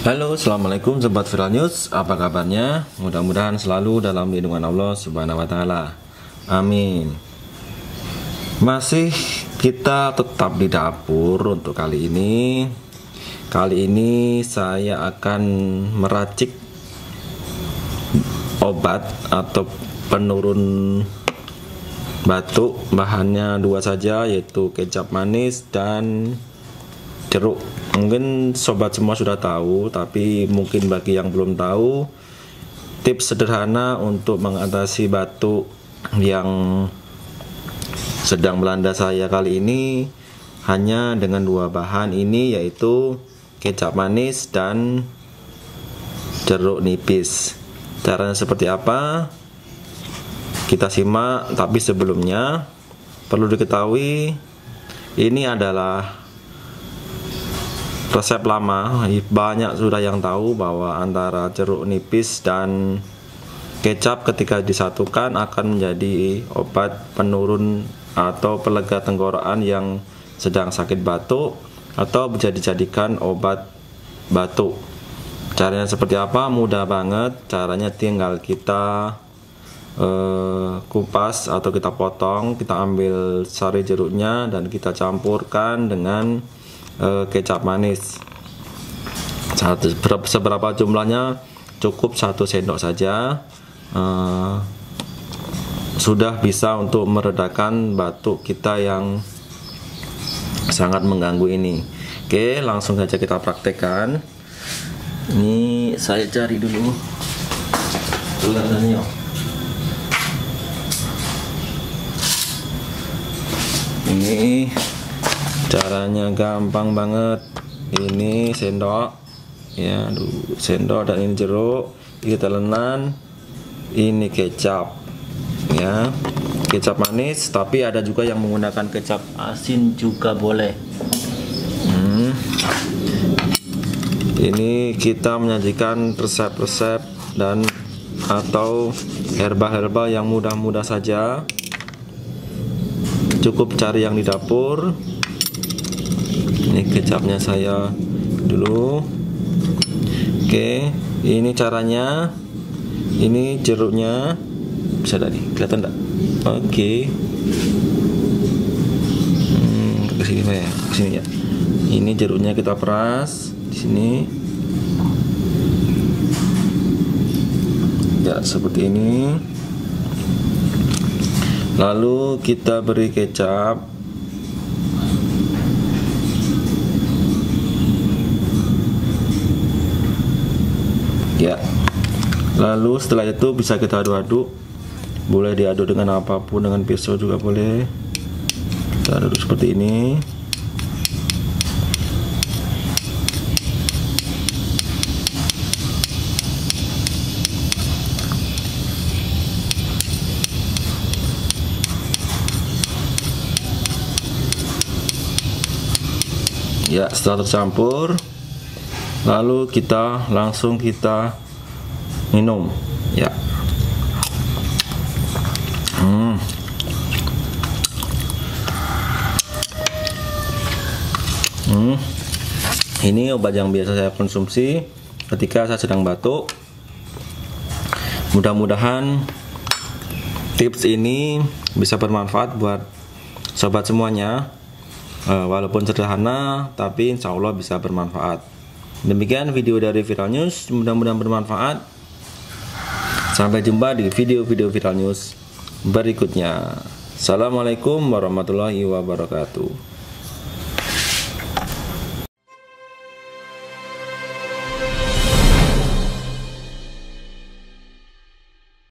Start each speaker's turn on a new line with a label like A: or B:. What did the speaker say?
A: Halo, assalamualaikum sobat Viral News. Apa kabarnya? Mudah-mudahan selalu dalam lindungan Allah Subhanahu wa Ta'ala. Amin. Masih kita tetap di dapur untuk kali ini. Kali ini saya akan meracik obat atau penurun batuk. Bahannya dua saja, yaitu kecap manis dan jeruk. Mungkin sobat semua sudah tahu, tapi mungkin bagi yang belum tahu, tips sederhana untuk mengatasi batuk yang sedang melanda saya kali ini hanya dengan dua bahan ini, yaitu kecap manis dan jeruk nipis. Caranya seperti apa? Kita simak, tapi sebelumnya perlu diketahui ini adalah resep lama. Banyak sudah yang tahu bahwa antara jeruk nipis dan kecap ketika disatukan akan menjadi obat penurun atau pelega tenggorokan yang sedang sakit batuk atau bisa dijadikan obat batuk. Caranya seperti apa? Mudah banget. Caranya tinggal kita kupas atau kita potong, kita ambil sari jeruknya dan kita campurkan dengan kecap manis. Seberapa jumlahnya? Cukup 1 sendok saja, sudah bisa untuk meredakan batuk kita yang sangat mengganggu ini. Oke, langsung saja kita praktekkan. Ini saya cari dulu tulisannya. Ini caranya gampang banget. Ini sendok, ya, sendok, dan ini jeruk. Kita telan. Ini kecap, ya, kecap manis. Tapi ada juga yang menggunakan kecap asin juga boleh. Ini kita menyajikan resep-resep dan atau herbal-herbal yang mudah-mudah saja. Cukup cari yang di dapur. Ini kecapnya saya dulu. Oke, ini caranya. Ini jeruknya, bisa tadi kelihatan enggak? Oke. Kesini ya, kesini ya. Ini jeruknya kita peras di sini. Ya, seperti ini. Lalu kita beri kecap. Ya, lalu setelah itu bisa kita aduk-aduk. Boleh diaduk dengan apapun, dengan pisau juga boleh. Kita aduk seperti ini. Ya, setelah tercampur, lalu kita langsung minum, ya. Ini obat yang biasa saya konsumsi ketika saya sedang batuk. Mudah-mudahan tips ini bisa bermanfaat buat sobat semuanya. Walaupun sederhana, tapi insya Allah bisa bermanfaat. Demikian video dari Viral News, mudah-mudahan bermanfaat. Sampai jumpa di video-video Viral News berikutnya. Assalamualaikum warahmatullahi wabarakatuh.